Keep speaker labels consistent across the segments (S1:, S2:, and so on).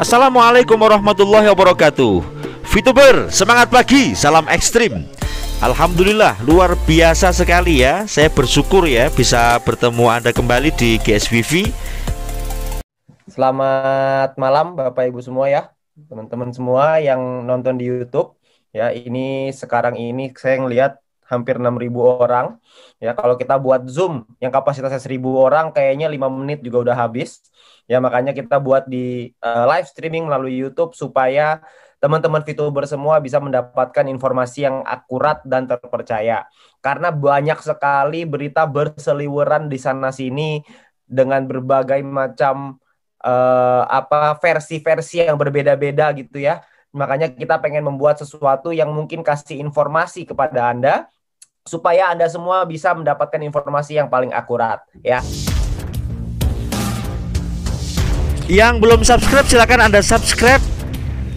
S1: Assalamualaikum warahmatullahi wabarakatuh. VTuber, semangat pagi, salam ekstrim. Alhamdulillah, luar biasa sekali ya. Saya bersyukur ya bisa bertemu Anda kembali di GSVV.
S2: Selamat malam Bapak Ibu semua ya, teman-teman semua yang nonton di YouTube. Ya, ini sekarang ini saya ngelihat hampir 6.000 orang. Ya, kalau kita buat Zoom yang kapasitasnya 1.000 orang kayaknya 5 menit juga udah habis. Ya, makanya kita buat di live streaming melalui YouTube supaya teman-teman VTuber semua bisa mendapatkan informasi yang akurat dan terpercaya. Karena banyak sekali berita berseliweran di sana sini dengan berbagai macam versi-versi yang berbeda-beda gitu ya. Makanya kita pengen membuat sesuatu yang mungkin kasih informasi kepada Anda supaya Anda semua bisa mendapatkan informasi yang paling akurat ya.
S1: Yang belum subscribe silakan Anda subscribe.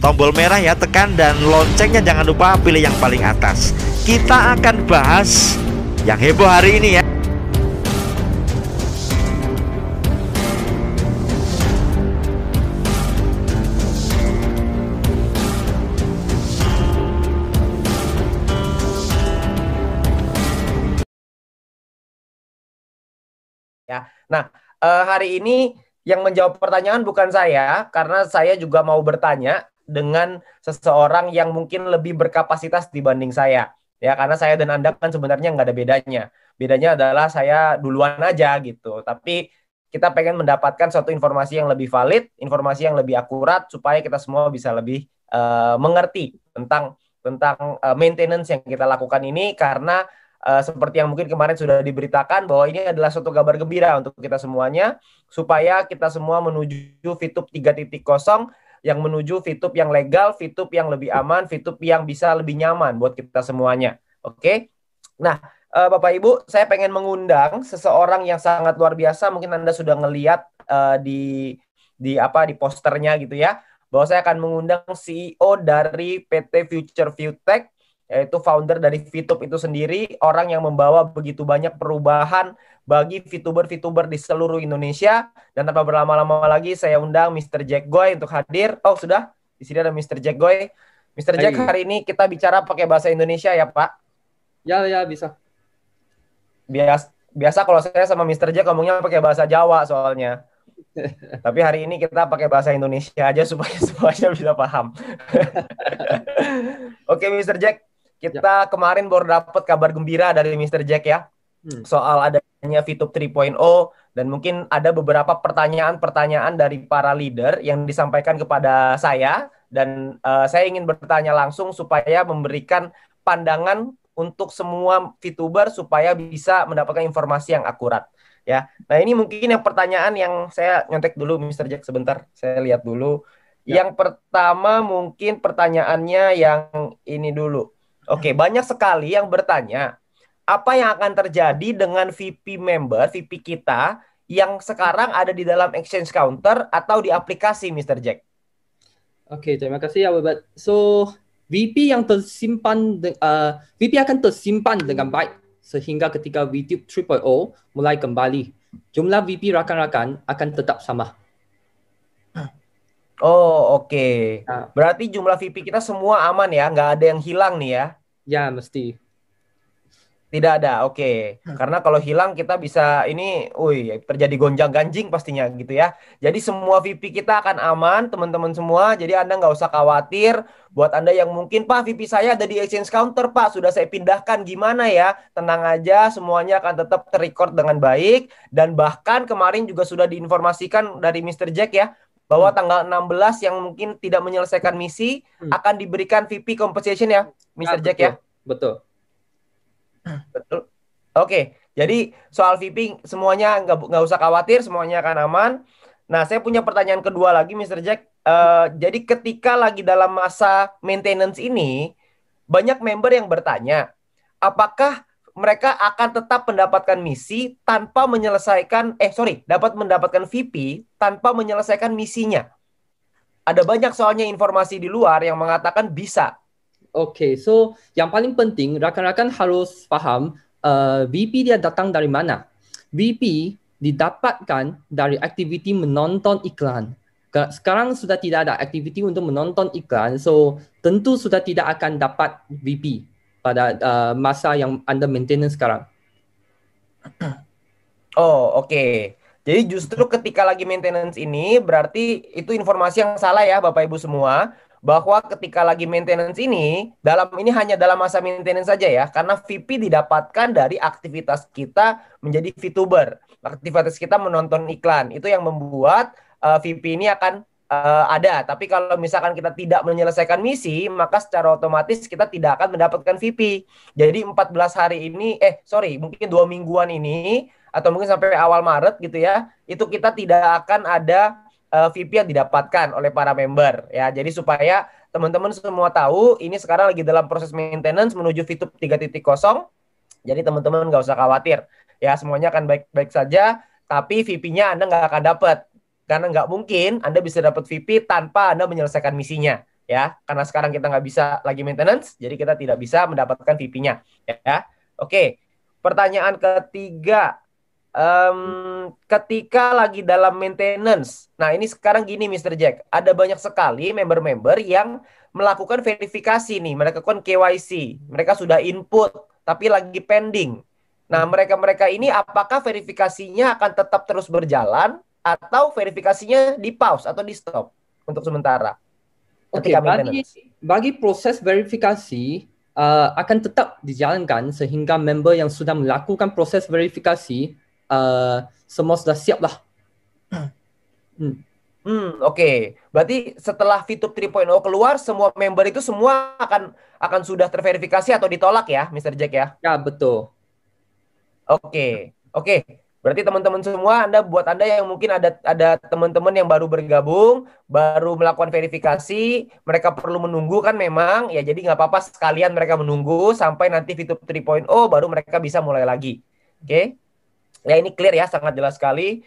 S1: Tombol merah ya tekan dan loncengnya jangan lupa pilih yang paling atas. Kita akan bahas yang heboh hari ini ya.
S2: Ya. Nah, hari ini yang menjawab pertanyaan bukan saya, karena saya juga mau bertanya dengan seseorang yang mungkin lebih berkapasitas dibanding saya. Ya, karena saya dan Anda kan sebenarnya nggak ada bedanya. Bedanya adalah saya duluan aja gitu. Tapi kita pengen mendapatkan suatu informasi yang lebih valid, informasi yang lebih akurat, supaya kita semua bisa lebih mengerti tentang maintenance yang kita lakukan ini, karena seperti yang mungkin kemarin sudah diberitakan bahwa ini adalah suatu kabar gembira untuk kita semuanya, supaya kita semua menuju VTube 3.0 yang menuju VTube yang legal, VTube yang lebih aman, VTube yang bisa lebih nyaman buat kita semuanya. Oke? Nah, Bapak Ibu, saya pengen mengundang seseorang yang sangat luar biasa. Mungkin Anda sudah ngelihat di posternya gitu ya, bahwa saya akan mengundang CEO dari PT Future Viewtech, yaitu founder dari VTube itu sendiri, orang yang membawa begitu banyak perubahan bagi VTuber-VTuber di seluruh Indonesia. Dan tanpa berlama-lama lagi, saya undang Mr. Jack Goy untuk hadir. Oh, sudah. Di sini ada Mr. Jack Goy. Mr. Jack, hari ini kita bicara pakai bahasa Indonesia ya, Pak?
S3: Ya, bisa.
S2: Biasa kalau saya sama Mr. Jack ngomongnya pakai bahasa Jawa soalnya. Tapi hari ini kita pakai bahasa Indonesia aja supaya semuanya bisa paham. Oke, Mr. Jack. Kita kemarin baru dapat kabar gembira dari Mr. Jack ya, soal adanya VTube 3.0, dan mungkin ada beberapa pertanyaan-pertanyaan dari para leader yang disampaikan kepada saya, dan saya ingin bertanya langsung supaya memberikan pandangan untuk semua VTuber supaya bisa mendapatkan informasi yang akurat ya. Nah, ini mungkin yang pertanyaan yang saya nyontek dulu, Mr. Jack, sebentar saya lihat dulu. Yang pertama mungkin pertanyaannya yang ini dulu. Oke, banyak sekali yang bertanya, apa yang akan terjadi dengan VP member, VP kita yang sekarang ada di dalam exchange counter atau di aplikasi, Mr. Jack?
S3: Oke, terima kasih ya, Babat. So, VP akan tersimpan dengan baik sehingga ketika VTube 3.0 mulai kembali, jumlah VP rakan-rakan akan tetap sama.
S2: Oh, oke. Berarti jumlah VP kita semua aman ya, nggak ada yang hilang nih ya?
S3: Ya, mesti.
S2: Tidak ada, oke. Karena kalau hilang kita bisa terjadi gonjang-ganjing pastinya gitu ya. Jadi semua VP kita akan aman, teman-teman semua. Jadi Anda nggak usah khawatir. Buat Anda yang mungkin, Pak, VP saya ada di exchange counter, Pak, sudah saya pindahkan, gimana ya? Tenang aja, semuanya akan tetap terrecord dengan baik. Dan bahkan kemarin juga sudah diinformasikan dari Mr. Jack ya, bahwa tanggal 16 yang mungkin tidak menyelesaikan misi akan diberikan VP compensation ya, Mr. Jack ya?
S3: Betul.
S2: Betul. Oke, jadi soal VP semuanya nggak usah khawatir, semuanya akan aman. Nah, saya punya pertanyaan kedua lagi, Mr. Jack. Jadi ketika lagi dalam masa maintenance ini, banyak member yang bertanya, apakah mereka akan tetap mendapatkan misi tanpa dapat mendapatkan VP tanpa menyelesaikan misinya? Ada banyak soalnya informasi di luar yang mengatakan bisa.
S3: Oke, so yang paling penting rakan-rakan harus paham VP dia datang dari mana. VP didapatkan dari aktiviti menonton iklan. Sekarang sudah tidak ada aktiviti untuk menonton iklan, so tentu sudah tidak akan dapat VP pada masa yang Anda maintenance sekarang.
S2: Oh, oke. Jadi justru ketika lagi maintenance ini berarti itu informasi yang salah ya Bapak Ibu semua, bahwa ketika lagi maintenance ini ini hanya dalam masa maintenance saja ya, karena VP didapatkan dari aktivitas kita menjadi VTuber. Aktivitas kita menonton iklan. Itu yang membuat VP ini akan ada. Tapi kalau misalkan kita tidak menyelesaikan misi, maka secara otomatis kita tidak akan mendapatkan VP. Jadi 14 hari ini mungkin 2 mingguan ini atau mungkin sampai awal Maret gitu ya, itu kita tidak akan ada VP yang didapatkan oleh para member ya. Jadi supaya teman-teman semua tahu ini sekarang lagi dalam proses maintenance menuju VTube 3.0. Jadi teman-teman nggak usah khawatir ya, semuanya akan baik-baik saja. Tapi VP-nya Anda nggak akan dapat karena nggak mungkin Anda bisa dapat VP tanpa Anda menyelesaikan misinya ya. Karena sekarang kita nggak bisa lagi maintenance, jadi kita tidak bisa mendapatkan VP-nya ya. Oke, pertanyaan ketiga. Ketika lagi dalam maintenance, nah ini sekarang gini Mr. Jack, ada banyak sekali member-member yang melakukan verifikasi nih, mereka kan KYC, mereka sudah input tapi lagi pending. Nah mereka-mereka ini apakah verifikasinya akan tetap terus berjalan atau verifikasinya di pause atau di stop untuk sementara?
S3: Oke, bagi proses verifikasi akan tetap dijalankan sehingga member yang sudah melakukan proses verifikasi semua sudah siap lah.
S2: Oke. Berarti setelah VTube 3.0 keluar, semua member itu semua akan sudah terverifikasi atau ditolak ya, Mr. Jack ya?
S3: Ya, betul.
S2: Oke. Berarti teman-teman semua, buat Anda yang mungkin ada teman-teman yang baru bergabung, baru melakukan verifikasi, mereka perlu menunggu kan memang, ya jadi nggak apa-apa sekalian mereka menunggu sampai nanti VTube 3.0 baru mereka bisa mulai lagi. Oke? Ya ini clear ya, sangat jelas sekali.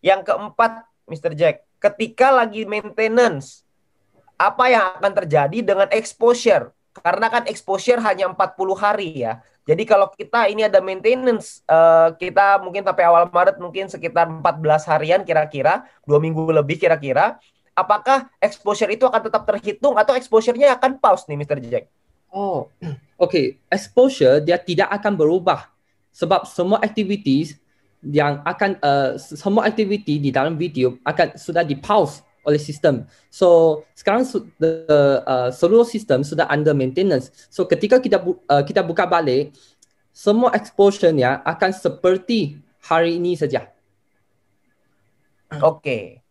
S2: Yang keempat, Mr. Jack, ketika lagi maintenance, apa yang akan terjadi dengan exposure? Karena kan exposure hanya 40 hari ya. Jadi kalau kita ini ada maintenance, kita mungkin sampai awal Maret mungkin sekitar 14 harian kira-kira, 2 minggu lebih kira-kira. Apakah exposure itu akan tetap terhitung atau exposure-nya akan pause nih Mr. Jack?
S3: Oh, oke. Exposure dia tidak akan berubah. Sebab semua activities yang akan semua aktiviti di dalam video akan sudah di-pause oleh sistem. So sekarang seluruh sistem sudah under maintenance. So ketika kita buka balik, semua exposure-nya akan seperti hari ini saja.
S2: Oke.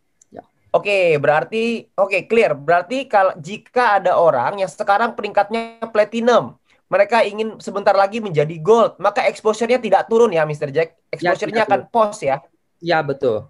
S2: Oke, berarti clear. Berarti jika ada orang yang sekarang peringkatnya platinum, mereka ingin sebentar lagi menjadi gold, maka exposure-nya tidak turun ya Mr. Jack. Exposure-nya akan pause ya.
S3: Ya, betul.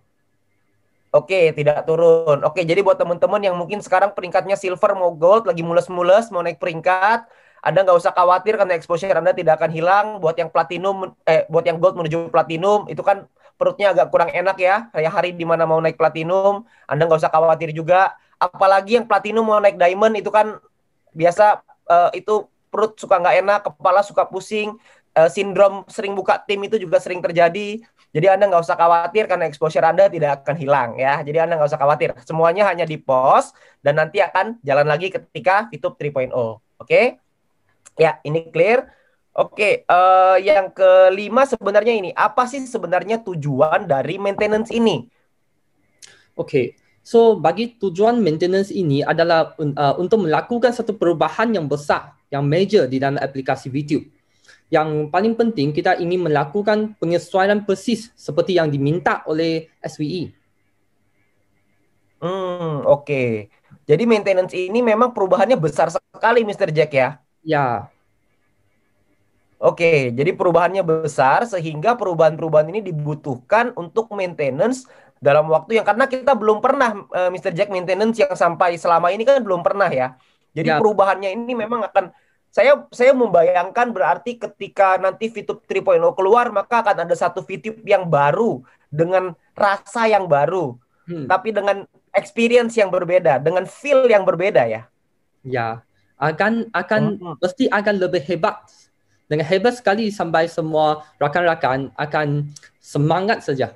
S2: Oke, tidak turun. Oke, jadi buat teman-teman yang mungkin sekarang peringkatnya silver mau gold, lagi mules-mules mau naik peringkat, Anda nggak usah khawatir karena exposure Anda tidak akan hilang. Buat yang platinum, buat yang gold menuju platinum, itu kan perutnya agak kurang enak ya. Kayak hari di mana mau naik platinum, Anda nggak usah khawatir juga. Apalagi yang platinum mau naik diamond, itu kan biasa itu perut suka nggak enak, kepala suka pusing, sindrom sering buka tim itu juga sering terjadi. Jadi Anda nggak usah khawatir karena exposure Anda tidak akan hilang ya. Jadi Anda nggak usah khawatir. Semuanya hanya di pause dan nanti akan jalan lagi ketika VTube 3.0. Oke? Ya, ini clear. Oke, yang kelima sebenarnya ini. Apa sih sebenarnya tujuan dari maintenance ini?
S3: Oke. So, bagi tujuan maintenance ini adalah untuk melakukan satu perubahan yang besar, yang major di dalam aplikasi VTube. Yang paling penting, kita ingin melakukan penyesuaian persis seperti yang diminta oleh SWE.
S2: Oke. Jadi maintenance ini memang perubahannya besar sekali, Mr. Jack ya?
S3: Ya.
S2: Oke, jadi perubahannya besar sehingga perubahan-perubahan ini dibutuhkan untuk maintenance dalam waktu yang, karena kita belum pernah Mr. Jack maintenance yang sampai selama ini kan belum pernah ya. Jadi perubahannya ini memang akan saya membayangkan berarti ketika nanti VTube 3.0 keluar maka akan ada satu VTube yang baru dengan rasa yang baru, tapi dengan experience yang berbeda, dengan feel yang berbeda ya.
S3: Ya, akan pasti akan lebih hebat. Dengan hebat sekali sampai semua rakan-rakan akan semangat saja.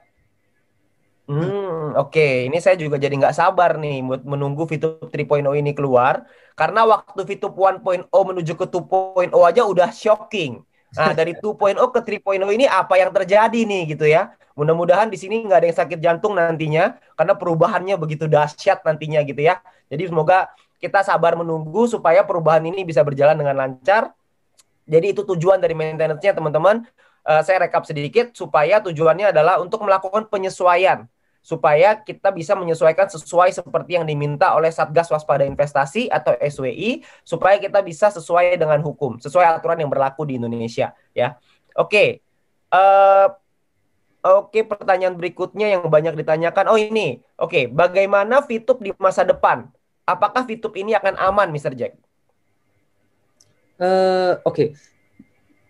S2: Oke. Ini saya juga jadi nggak sabar nih buat menunggu VTube 3.0 ini keluar. Karena waktu VTube 1.0 menuju ke 2.0 aja udah shocking. Nah, dari 2.0 ke 3.0 ini apa yang terjadi nih gitu ya. Mudah-mudahan di sini nggak ada yang sakit jantung nantinya. Karena perubahannya begitu dahsyat nantinya gitu ya. Jadi semoga kita sabar menunggu supaya perubahan ini bisa berjalan dengan lancar. Jadi itu tujuan dari maintenance-nya teman-teman. Saya rekap sedikit supaya tujuannya adalah untuk melakukan penyesuaian supaya kita bisa menyesuaikan sesuai seperti yang diminta oleh Satgas Waspada Investasi atau SWI supaya kita bisa sesuai dengan hukum, sesuai aturan yang berlaku di Indonesia ya. Oke. Eh, oke, pertanyaan berikutnya yang banyak ditanyakan. Oh ini. Oke, bagaimana VTube di masa depan? Apakah VTube ini akan aman, Mr. Jack?
S3: Okey.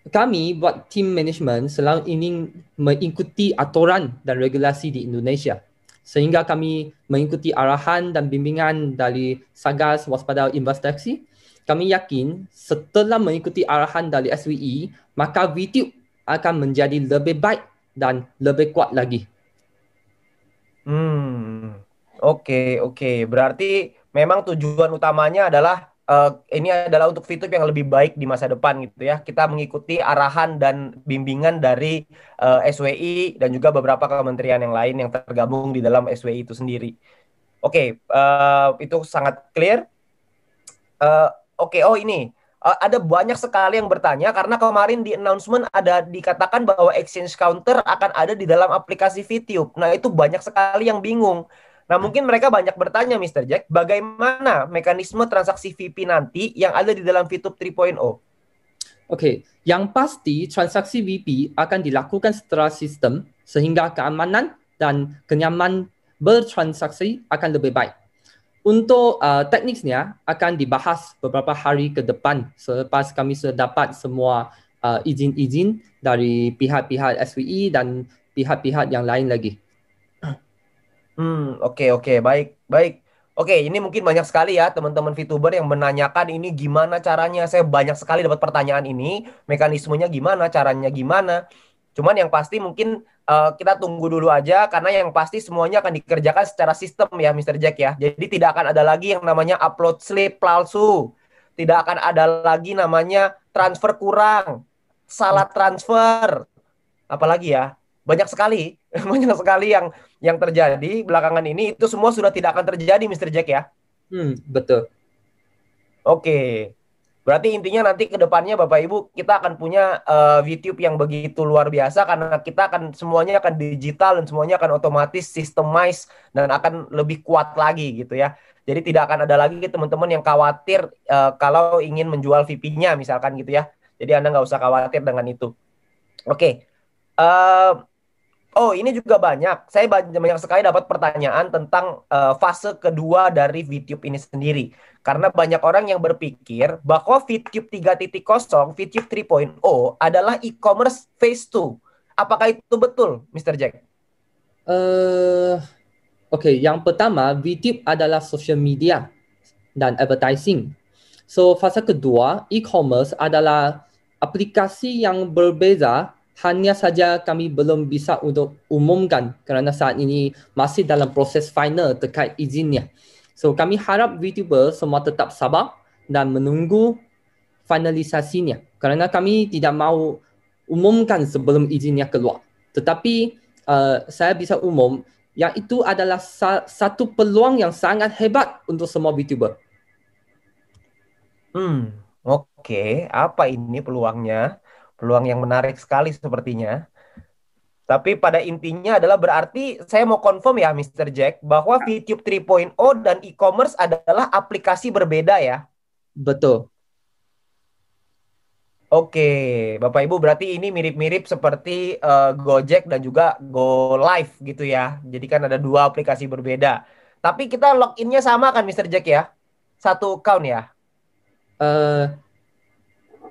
S3: Kami buat tim management selalu ingin mengikuti aturan dan regulasi di Indonesia. Sehingga kami mengikuti arahan dan bimbingan dari Satgas Waspada Investasi. Kami yakin setelah mengikuti arahan dari SWI, maka VTube akan menjadi lebih baik dan lebih kuat lagi.
S2: Oke, oke. Berarti memang tujuan utamanya adalah ini adalah untuk VTube yang lebih baik di masa depan gitu ya. Kita mengikuti arahan dan bimbingan dari SWI dan juga beberapa kementerian yang lain yang tergabung di dalam SWI itu sendiri. Oke, itu sangat clear. Oke, oh ini. Ada banyak sekali yang bertanya karena kemarin di announcement ada dikatakan bahwa exchange counter akan ada di dalam aplikasi VTube. Nah, itu banyak sekali yang bingung. Nah, mungkin mereka banyak bertanya, Mr. Jack, bagaimana mekanisme transaksi VP nanti yang ada di dalam VTube 3.0?
S3: Okey, yang pasti transaksi VP akan dilakukan secara sistem sehingga keamanan dan kenyamanan bertransaksi akan lebih baik. Untuk tekniknya akan dibahas beberapa hari ke depan selepas kami sudah dapat semua izin-izin dari pihak-pihak SWI dan pihak-pihak yang lain lagi.
S2: Oke, oke, baik, baik. Oke, ini mungkin banyak sekali ya teman-teman VTuber yang menanyakan ini gimana caranya. Saya banyak sekali dapat pertanyaan ini, mekanismenya gimana, caranya gimana. Cuman yang pasti mungkin kita tunggu dulu aja karena yang pasti semuanya akan dikerjakan secara sistem ya, Mr. Jack ya. Jadi tidak akan ada lagi yang namanya upload slip palsu. Tidak akan ada lagi namanya transfer kurang, salah transfer. Apalagi ya, banyak sekali, banyak sekali yang terjadi belakangan ini itu semua sudah tidak akan terjadi, Mr. Jack ya.
S3: Betul.
S2: Oke. Berarti intinya nanti ke depannya Bapak Ibu kita akan punya VTube yang begitu luar biasa karena kita akan semuanya akan digital dan semuanya akan otomatis systemized dan akan lebih kuat lagi gitu ya. Jadi tidak akan ada lagi teman-teman yang khawatir kalau ingin menjual VP-nya misalkan gitu ya. Jadi Anda nggak usah khawatir dengan itu. Oke. Oh, ini juga banyak. Saya banyak sekali dapat pertanyaan tentang fase kedua dari VTube ini sendiri. Karena banyak orang yang berpikir bahwa VTube 3.0, VTube 3.0 adalah e-commerce phase 2. Apakah itu betul, Mr. Jack?
S3: Okey, yang pertama, VTube adalah social media dan advertising. So, fasa kedua, e-commerce adalah aplikasi yang berbeza, hanya saja kami belum bisa untuk umumkan kerana saat ini masih dalam proses final terkait izinnya. So, kami harap VTuber semua tetap sabar dan menunggu finalisasinya kerana kami tidak mahu umumkan sebelum izinnya keluar. Tetapi saya bisa umum yang itu adalah satu peluang yang sangat hebat untuk semua VTuber.
S2: Oke. Apa ini peluangnya? Peluang yang menarik sekali sepertinya. Tapi pada intinya adalah berarti saya mau confirm ya Mr. Jack bahwa VTube 3.0 dan e-commerce adalah aplikasi berbeda ya.
S3: Betul.
S2: Oke, Bapak Ibu berarti ini mirip-mirip seperti Gojek dan juga Go Live gitu ya. Jadi kan ada dua aplikasi berbeda. Tapi kita loginnya sama kan Mr. Jack ya? Satu account ya?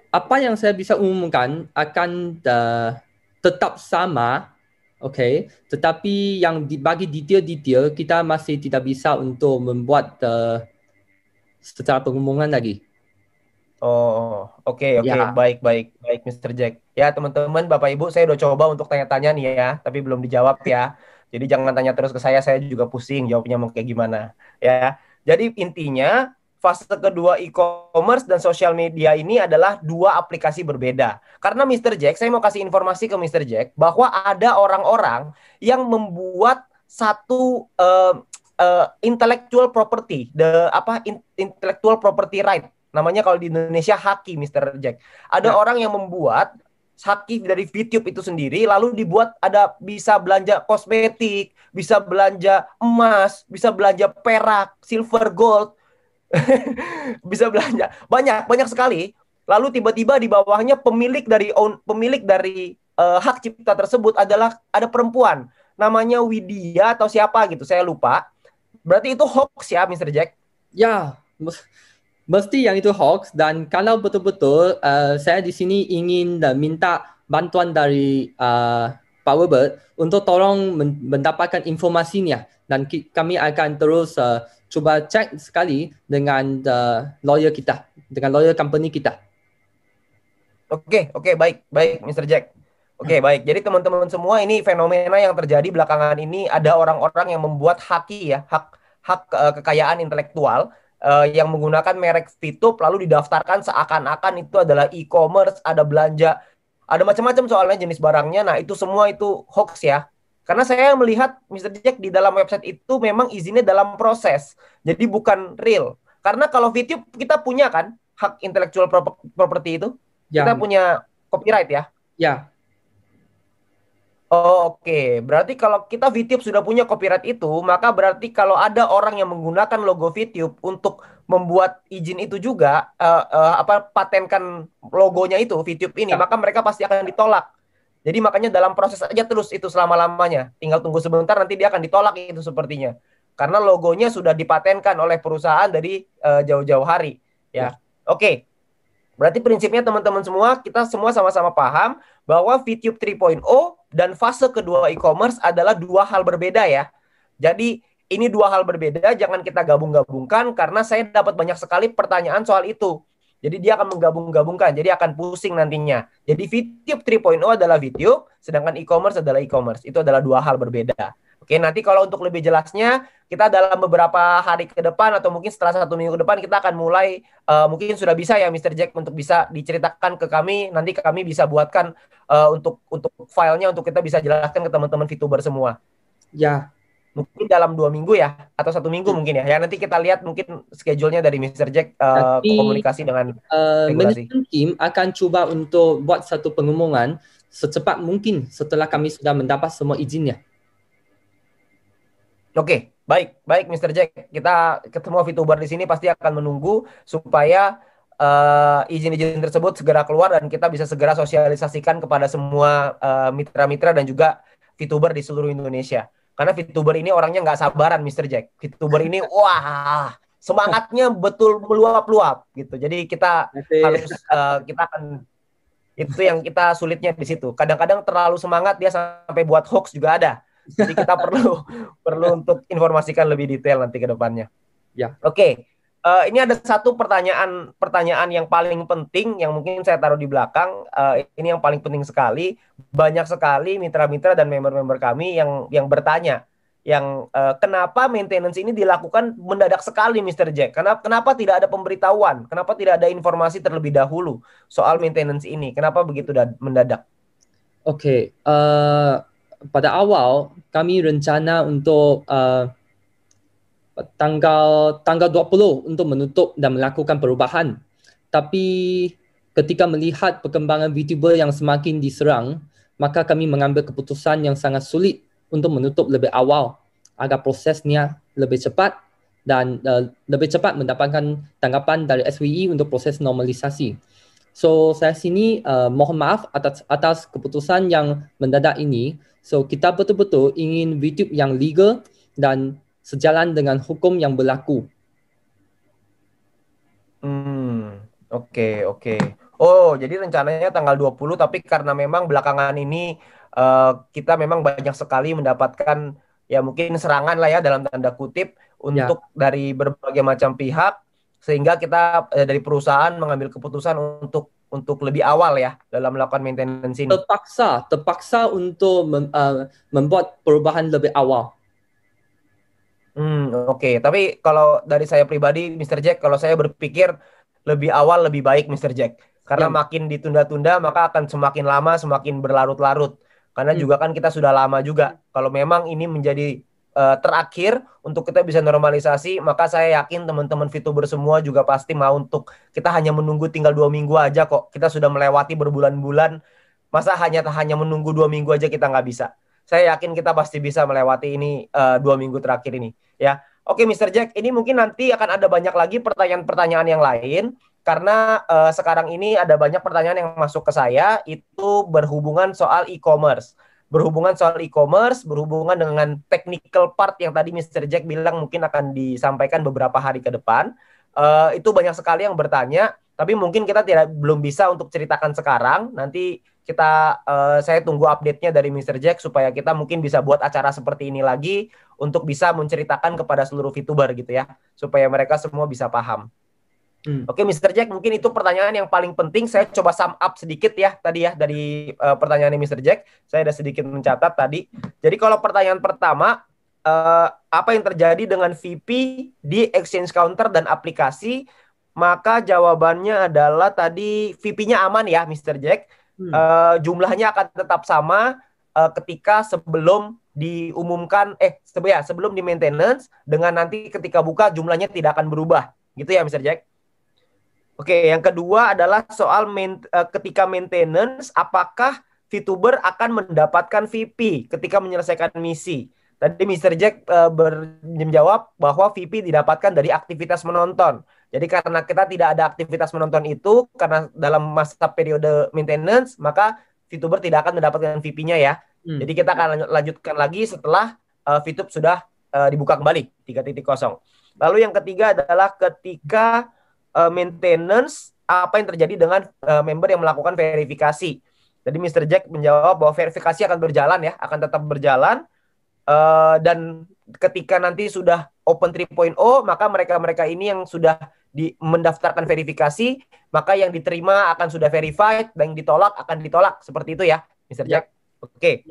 S3: Apa yang saya bisa umumkan akan tetap sama, okay. Tetapi yang bagi detail-detail kita masih tidak bisa untuk membuat secara pengumuman lagi.
S2: Oh, oke,
S3: Ya.
S2: baik, Mr. Jack. Ya, teman-teman, Bapak Ibu, saya udah coba untuk tanya-tanya nih ya, tapi belum dijawab ya. Jadi jangan tanya terus ke saya juga pusing jawabnya mau kayak gimana ya. Jadi intinya fase kedua e-commerce dan sosial media ini adalah dua aplikasi berbeda. Karena Mr. Jack, saya mau kasih informasi ke Mr. Jack bahwa ada orang-orang yang membuat satu intellectual property, intellectual property right. Namanya kalau di Indonesia haki, Mr. Jack. Ada orang yang membuat haki dari VTube itu sendiri, lalu dibuat ada bisa belanja kosmetik, bisa belanja emas, bisa belanja perak, silver, gold, bisa belanja banyak sekali. Lalu tiba-tiba di bawahnya pemilik dari hak cipta tersebut adalah ada perempuan, namanya Widya atau siapa gitu, saya lupa. Berarti itu hoax ya, Mr. Jack?
S3: Ya, mesti yang itu hoax. Dan kalau betul-betul saya di sini ingin minta bantuan dari Pak Wilbert untuk tolong mendapatkan informasinya, dan kami akan terus cuba cek sekali dengan lawyer kita, dengan lawyer company kita.
S2: Oke, baik, Mr. Jack. Oke, baik. Jadi teman-teman semua, ini fenomena yang terjadi belakangan ini, ada orang-orang yang membuat haki ya, hak kekayaan intelektual yang menggunakan merek VTube lalu didaftarkan seakan-akan itu adalah e-commerce, ada belanja, ada macam-macam soalnya jenis barangnya. Nah, itu semua itu hoax ya. Karena saya melihat Mr. Jack di dalam website itu memang izinnya dalam proses. Jadi bukan real. Karena kalau VTube kita punya kan hak intellectual property itu.
S3: Ya.
S2: Kita punya copyright ya.
S3: Ya.
S2: Oh, oke. Berarti kalau kita VTube sudah punya copyright itu, maka berarti kalau ada orang yang menggunakan logo VTube untuk membuat izin itu juga, patenkan logonya itu VTube ini, maka mereka pasti akan ditolak. Jadi makanya dalam proses aja terus itu selama-lamanya. Tinggal tunggu sebentar, nanti dia akan ditolak itu sepertinya. Karena logonya sudah dipatenkan oleh perusahaan dari jauh-jauh hari. Ya. Oke. Berarti prinsipnya teman-teman semua, kita semua sama-sama paham bahwa VTube 3.0 dan fase kedua e-commerce adalah dua hal berbeda ya. Jadi ini dua hal berbeda, jangan kita gabung-gabungkan karena saya dapat banyak sekali pertanyaan soal itu. Jadi dia akan menggabung-gabungkan, jadi akan pusing nantinya. Jadi VTube 3.0 adalah VTube, sedangkan e-commerce adalah e-commerce. Itu adalah dua hal berbeda. Oke, nanti kalau untuk lebih jelasnya, kita dalam beberapa hari ke depan atau mungkin setelah 1 minggu ke depan kita akan mulai, mungkin sudah bisa ya Mr. Jack untuk bisa diceritakan ke kami, nanti kami bisa buatkan untuk filenya untuk kita bisa jelaskan ke teman-teman VTuber semua.
S3: Ya.
S2: Mungkin dalam 2 minggu ya, atau 1 minggu mungkin ya. Ya nanti kita lihat mungkin schedule-nya dari Mr. Jack, komunikasi dengan regulasi.
S3: Manajemen tim akan coba untuk buat satu pengumuman secepat mungkin setelah kami sudah mendapat semua izinnya.
S2: Oke, baik Mr. Jack. Kita ketemu VTuber di sini pasti akan menunggu supaya izin-izin tersebut segera keluar dan kita bisa segera sosialisasikan kepada semua mitra-mitra dan juga VTuber di seluruh Indonesia. Karena VTuber ini orangnya nggak sabaran, Mr. Jack. VTuber ini, wah, semangatnya betul meluap-luap gitu. Jadi kita harus kita akan, itu yang kita sulitnya di situ. Kadang-kadang terlalu semangat dia sampai buat hoax juga ada. Jadi kita perlu untuk informasikan lebih detail nanti ke depannya.
S3: Ya.
S2: Oke. Ini ada satu pertanyaan yang paling penting yang mungkin saya taruh di belakang. Ini yang paling penting sekali. Banyak sekali mitra-mitra dan member-member kami yang bertanya, kenapa maintenance ini dilakukan mendadak sekali, Mr. Jack? Kenapa tidak ada pemberitahuan? Kenapa tidak ada informasi terlebih dahulu soal maintenance ini? Kenapa begitu mendadak?
S3: Oke. Pada awal kami rencana untuk tanggal 20 untuk menutup dan melakukan perubahan. Tapi ketika melihat perkembangan VTuber yang semakin diserang, maka kami mengambil keputusan yang sangat sulit untuk menutup lebih awal agar prosesnya lebih cepat dan lebih cepat mendapatkan tanggapan dari SWE untuk proses normalisasi. So saya sini mohon maaf atas keputusan yang mendadak ini. So kita betul-betul ingin VTube yang legal dan sejalan dengan hukum yang berlaku.
S2: Oke. Oh, jadi rencananya tanggal 20, tapi karena memang belakangan ini kita memang banyak sekali mendapatkan ya mungkin serangan lah ya dalam tanda kutip untuk dari berbagai macam pihak, sehingga kita dari perusahaan mengambil keputusan untuk untuk lebih awal ya dalam melakukan maintenance ini.
S3: Terpaksa untuk membuat perubahan lebih awal.
S2: Oke. Tapi kalau dari saya pribadi, Mr. Jack, kalau saya berpikir lebih awal lebih baik, Mr. Jack. Karena
S3: Ya.
S2: makin ditunda-tunda, maka akan semakin lama, semakin berlarut-larut. Karena juga kan kita sudah lama juga. Kalau memang ini menjadi terakhir untuk kita bisa normalisasi, maka saya yakin teman-teman VTuber semua juga pasti mau untuk kita hanya menunggu tinggal 2 minggu aja kok. Kita sudah melewati berbulan-bulan. Masa hanya menunggu 2 minggu aja kita nggak bisa. Saya yakin kita pasti bisa melewati ini 2 minggu terakhir ini. Ya, oke, Mr. Jack, ini mungkin nanti akan ada banyak lagi pertanyaan-pertanyaan yang lain karena sekarang ini ada banyak pertanyaan yang masuk ke saya itu berhubungan soal e-commerce, berhubungan dengan technical part yang tadi Mr. Jack bilang mungkin akan disampaikan beberapa hari ke depan. Itu banyak sekali yang bertanya, tapi mungkin kita belum bisa untuk ceritakan sekarang. Nanti saya tunggu update-nya dari Mr. Jack supaya kita mungkin bisa buat acara seperti ini lagi untuk bisa menceritakan kepada seluruh VTuber gitu ya, supaya mereka semua bisa paham. Oke, Mr. Jack, mungkin itu pertanyaan yang paling penting. Saya coba sum up sedikit ya tadi ya dari pertanyaan Mr. Jack. Saya ada sedikit mencatat tadi. Jadi kalau pertanyaan pertama, apa yang terjadi dengan VP di exchange counter dan aplikasi? Maka jawabannya adalah tadi VP-nya aman ya, Mr. Jack. Jumlahnya akan tetap sama ketika sebelum diumumkan sebelum di maintenance, dengan nanti ketika buka jumlahnya tidak akan berubah gitu ya, Mr. Jack. Oke, yang kedua adalah soal ketika maintenance, apakah VTuber akan mendapatkan VP ketika menyelesaikan misi? Tadi Mr. Jack menjawab bahwa VP didapatkan dari aktivitas menonton. Jadi karena kita tidak ada aktivitas menonton itu, karena dalam masa periode maintenance, maka VTuber tidak akan mendapatkan VP-nya ya. Jadi kita akan lanjutkan lagi setelah VTube sudah dibuka kembali 3.0. Lalu yang ketiga adalah ketika maintenance, apa yang terjadi dengan member yang melakukan verifikasi. Jadi Mr. Jack menjawab bahwa verifikasi akan berjalan ya, akan tetap berjalan. Dan ketika nanti sudah Open 3.0, maka mereka-mereka ini yang sudah mendaftarkan verifikasi, maka yang diterima akan sudah verified, dan yang ditolak akan ditolak. Seperti itu ya, Mr. Jack. Oke.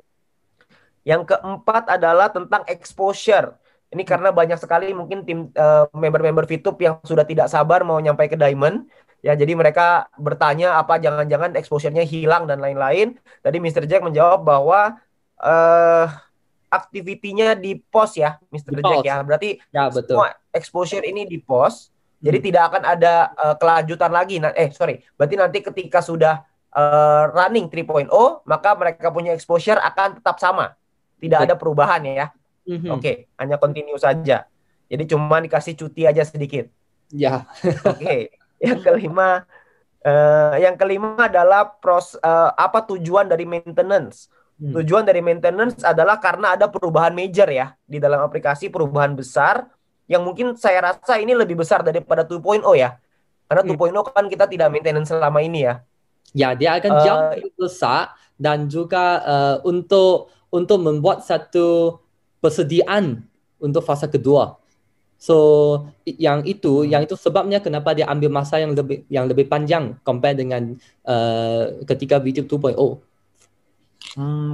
S2: Yang keempat adalah tentang exposure. Ini karena banyak sekali mungkin tim member-member VTube yang sudah tidak sabar mau nyampai ke Diamond. Ya, jadi mereka bertanya apa jangan-jangan exposure-nya hilang dan lain-lain. Tadi Mr. Jack menjawab bahwa activity-nya di post ya, Mr. Jack ya. Berarti
S3: ya, betul.
S2: semua exposure ini di post. Jadi tidak akan ada kelanjutan lagi. Berarti nanti ketika sudah running 3.0, maka mereka punya exposure akan tetap sama. Tidak ada perubahan ya. Oke, hanya continue saja. Jadi cuma dikasih cuti aja sedikit.
S3: Ya.
S2: Oke. Yang kelima adalah apa tujuan dari maintenance? Tujuan dari maintenance adalah karena ada perubahan major ya di dalam aplikasi, perubahan besar yang mungkin saya rasa ini lebih besar daripada 2.0 ya. Karena 2.0 kan kita tidak maintenance selama ini ya.
S3: Ya, dia akan jauh lebih besar dan juga untuk membuat satu persediaan untuk fasa kedua. So yang itu sebabnya kenapa dia ambil masa yang lebih panjang compare dengan ketika VTube 2.0.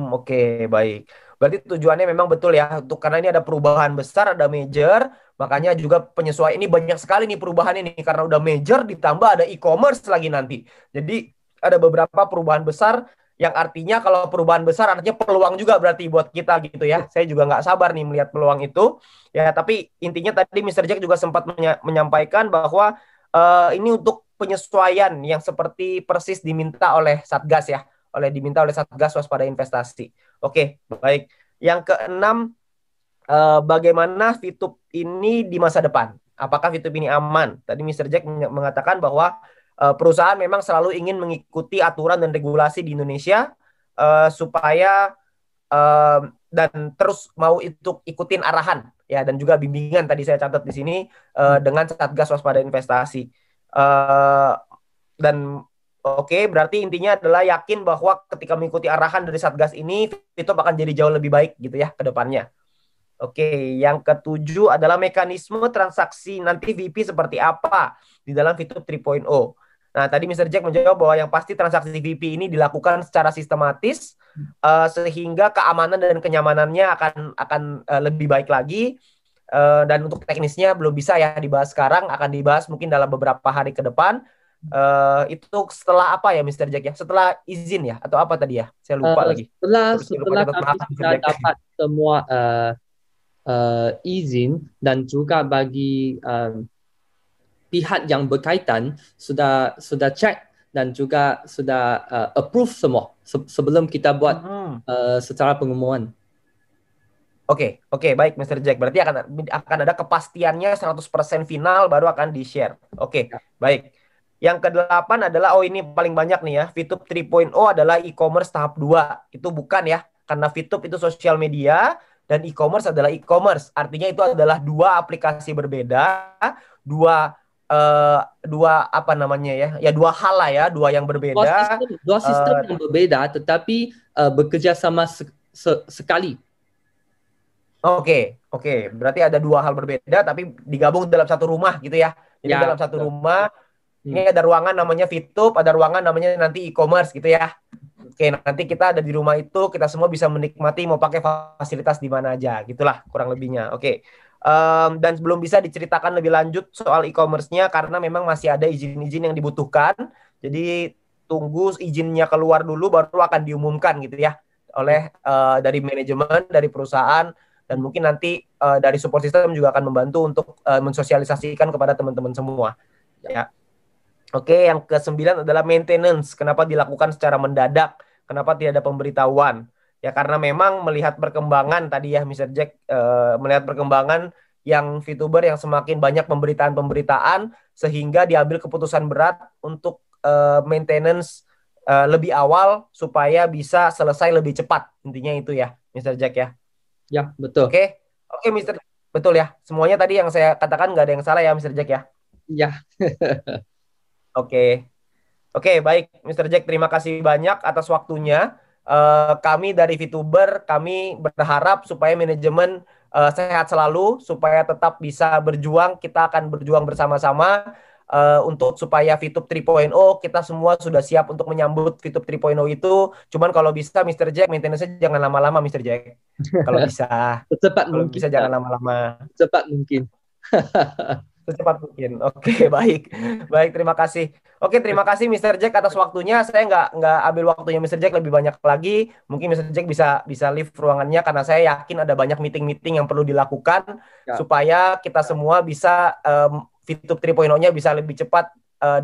S2: Oke, baik. Berarti tujuannya memang betul ya, karena ini ada perubahan besar, ada major, makanya juga penyesuaian ini banyak sekali nih perubahan ini karena udah major ditambah ada e-commerce lagi nanti. Jadi ada beberapa perubahan besar yang artinya kalau perubahan besar artinya peluang juga berarti buat kita gitu ya. Saya juga nggak sabar nih melihat peluang itu. Ya, tapi intinya tadi Mr. Jack juga sempat menyampaikan bahwa ini untuk penyesuaian yang seperti persis diminta oleh Satgas ya. Diminta oleh Satgas Waspada Investasi. Oke, baik. Yang keenam, bagaimana VTube ini di masa depan? Apakah VTube ini aman? Tadi Mr. Jack mengatakan bahwa perusahaan memang selalu ingin mengikuti aturan dan regulasi di Indonesia supaya dan terus mau ikutin arahan ya, dan juga bimbingan tadi saya catat di sini dengan Satgas Waspada Investasi. Dan oke, berarti intinya adalah yakin bahwa ketika mengikuti arahan dari Satgas ini, VTube akan jadi jauh lebih baik gitu ya ke depannya. Oke, yang ketujuh adalah mekanisme transaksi nanti VP seperti apa di dalam VTube 3.0. Nah, tadi Mr. Jack menjawab bahwa yang pasti transaksi VP ini dilakukan secara sistematis sehingga keamanan dan kenyamanannya akan lebih baik lagi. Dan untuk teknisnya belum bisa ya dibahas sekarang, akan dibahas mungkin dalam beberapa hari ke depan. Itu setelah apa ya Mr. Jack ya? Setelah izin ya atau apa tadi ya? Saya lupa lagi.
S3: Setelah kami sudah dapat semua izin dan juga bagi pihak yang berkaitan sudah cek dan juga sudah approve semua sebelum kita buat secara pengumuman.
S2: Oke, baik Mr. Jack. Berarti akan ada kepastiannya 100% final baru akan di-share. Oke, baik. Yang ke-8 adalah, ini paling banyak nih ya, VTube 3.0 adalah e-commerce tahap 2. Itu bukan ya, karena VTube itu sosial media dan e-commerce adalah e-commerce. Artinya itu adalah dua aplikasi berbeda, dua apa namanya ya? Ya dua hal lah ya, dua yang berbeda.
S3: Dua sistem yang berbeda tetapi bekerja sama sekali.
S2: Oke. Berarti ada dua hal berbeda tapi digabung dalam satu rumah gitu ya. Jadi dalam satu rumah ini ada ruangan namanya VTube, ada ruangan namanya nanti e-commerce gitu ya. Oke, nanti kita ada di rumah itu, kita semua bisa menikmati mau pakai fasilitas di mana aja, gitulah kurang lebihnya. Oke. Dan belum bisa diceritakan lebih lanjut soal e-commerce-nya karena memang masih ada izin-izin yang dibutuhkan. Jadi tunggu izinnya keluar dulu baru akan diumumkan gitu ya oleh dari manajemen, dari perusahaan, dan mungkin nanti dari support system juga akan membantu untuk mensosialisasikan kepada teman-teman semua. Ya. Oke, yang ke-9 adalah maintenance. Kenapa dilakukan secara mendadak? Kenapa tidak ada pemberitahuan? Ya karena memang melihat perkembangan tadi ya Mr. Jack, melihat perkembangan yang VTuber yang semakin banyak pemberitaan sehingga diambil keputusan berat untuk maintenance lebih awal supaya bisa selesai lebih cepat. Intinya itu ya Mr. Jack ya.
S3: Ya, betul.
S2: Oke, Mr. Betul ya. Semuanya tadi yang saya katakan nggak ada yang salah ya Mr. Jack ya.
S3: Ya.
S2: Oke, baik Mr. Jack, terima kasih banyak atas waktunya. Kami dari VTuber, kami berharap supaya manajemen sehat selalu, supaya tetap bisa berjuang. Kita akan berjuang bersama-sama untuk supaya VTube 3.0 kita semua sudah siap untuk menyambut VTube 3.0 itu. Cuman kalau bisa Mr. Jack, maintenance-nya jangan lama-lama Mr. Jack. Kalau bisa.
S3: Secepat
S2: kalau
S3: mungkin.
S2: bisa jangan lama-lama.
S3: Secepat mungkin.
S2: Secepat mungkin. Oke, baik. Terima kasih. Oke, terima kasih Mr. Jack atas waktunya. Saya nggak ambil waktunya Mr. Jack lebih banyak lagi. Mungkin Mr. Jack bisa leave ruangannya karena saya yakin ada banyak meeting-meeting yang perlu dilakukan supaya kita semua bisa VTube 3.0-nya bisa lebih cepat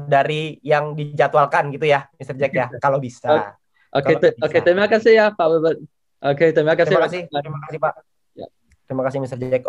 S2: dari yang dijadwalkan gitu ya, Mr. Jack ya, kalau bisa.
S3: Oke, terima kasih ya Pak Webert. Oke, terima kasih.
S2: Terima kasih Pak. Terima kasih Mr. Jack. Oke.